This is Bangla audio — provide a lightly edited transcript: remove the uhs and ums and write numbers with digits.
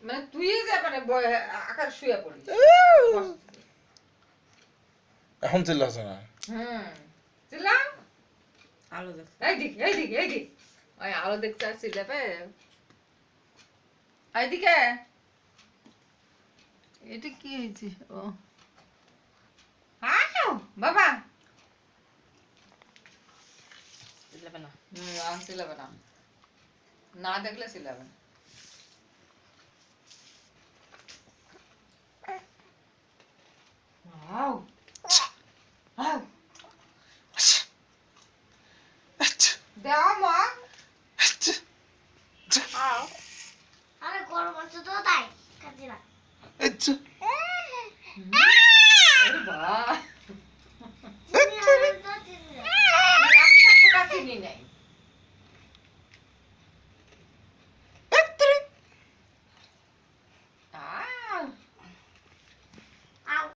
মানে তুই যে মানে আকার শুয়ে পড়িস এখন চিল্লাছ না চিল্লা আলো দেখ এইদিকে ওই আলো দেখতে আসছি যাবে এইদিকে এটা কি হয়েছে ও বাবা চিল্লাবে না চিল্লাবে না না দেখলে চিল্লাবে না Wow. Wow. দেওয়া মা আরে গরম আছে তো তাই কাজে না